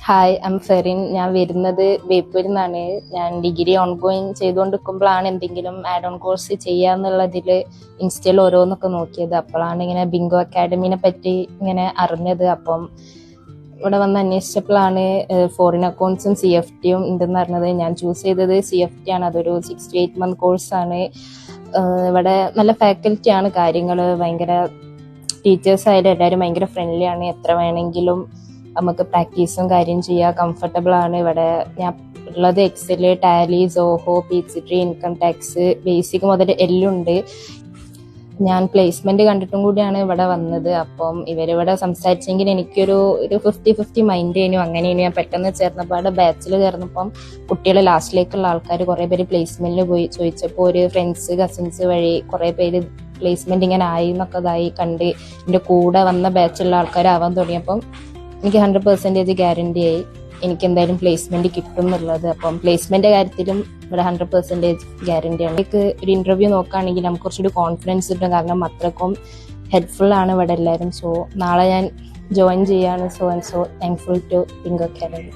Hi, ഫെറിൻ. ഞാൻ വരുന്നത് ബേപ്പൂരിൽ നിന്നാണ്. ഞാൻ ഡിഗ്രി ഓൺഗോയിങ് ചെയ്തുകൊണ്ടിരിക്കുമ്പോഴാണ് എന്തെങ്കിലും ആഡ് ഓൺ കോഴ്സ് ചെയ്യാന്നുള്ളതിൽ ഇൻസ്റ്റയിൽ ഓരോന്നൊക്കെ നോക്കിയത്. അപ്പോഴാണ് ഇങ്ങനെ ബിങ്കോ അക്കാഡമിനെ പറ്റി ഇങ്ങനെ അറിഞ്ഞത്. അപ്പം ഇവിടെ വന്ന് അന്വേഷിച്ചപ്പോഴാണ് ഫോറിൻ അക്കൗണ്ട്സും CFT ഉണ്ടെന്ന് അറിഞ്ഞത്. ഞാൻ ചൂസ് ചെയ്തത് CFT ആണ്. അതൊരു 6 to 8 month കോഴ്സാണ്. ഇവിടെ നല്ല ഫാക്കൽറ്റി ആണ്. കാര്യങ്ങൾ ഭയങ്കര, ടീച്ചേഴ്സ് ആയാലും എല്ലാവരും ഭയങ്കര ഫ്രണ്ട്ലി ആണ്. എത്ര വേണമെങ്കിലും നമുക്ക് പ്രാക്ടീസും കാര്യം ചെയ്യാം. കംഫർട്ടബിൾ ആണ്. ഇവിടെ ഞാൻ ഉള്ളത് XL, Tally, Zoho, PCT, income tax, basic മുതൽ എല്ലാം ഉണ്ട്. ഞാൻ പ്ലേസ്മെന്റ് കണ്ടിട്ടും കൂടിയാണ് ഇവിടെ വന്നത്. അപ്പം ഇവരിവിടെ സംസാരിച്ചെങ്കിൽ എനിക്കൊരു 50-50 മൈൻഡ് ചെയ്യുന്നു. അങ്ങനെയാണ് ഞാൻ പെട്ടെന്ന് ചേർന്നപ്പോൾ അവിടെ ബാച്ചിൽ ചേർന്നപ്പം കുട്ടികളെ ലാസ്റ്റിലേക്കുള്ള ആൾക്കാർ കുറേ പേര് പ്ലേസ്മെന്റിൽ പോയി. ചോദിച്ചപ്പോൾ ഒരു ഫ്രണ്ട്സ് കസിൻസ് വഴി കുറേ പേര് പ്ലേസ്മെന്റ് ഇങ്ങനെ ആയി എന്നൊക്കെ ഇതായി കണ്ട് എൻ്റെ കൂടെ വന്ന ബാച്ചുള്ള ആൾക്കാരാവാൻ തുടങ്ങിയപ്പം എനിക്ക് 100% ഗ്യാരണ്ടി ആയി എനിക്ക് എന്തായാലും പ്ലേസ്മെന്റ് കിട്ടും എന്നുള്ളത്. അപ്പം പ്ലേസ്മെന്റ് കാര്യത്തിലും ഇവിടെ 100% ഗ്യാരണ്ടിയാണ്. എനിക്ക് ഒരു ഇന്റർവ്യൂ നോക്കുകയാണെങ്കിൽ നമുക്ക് കുറച്ചുകൂടി കോൺഫിഡൻസ് കിട്ടും. കാരണം അത്രക്കും ഹെൽപ്ഫുൾ ആണ് ഇവിടെ എല്ലാവരും. സോ നാളെ ഞാൻ ജോയിൻ ചെയ്യാണ്. So thankful to Bingo academy.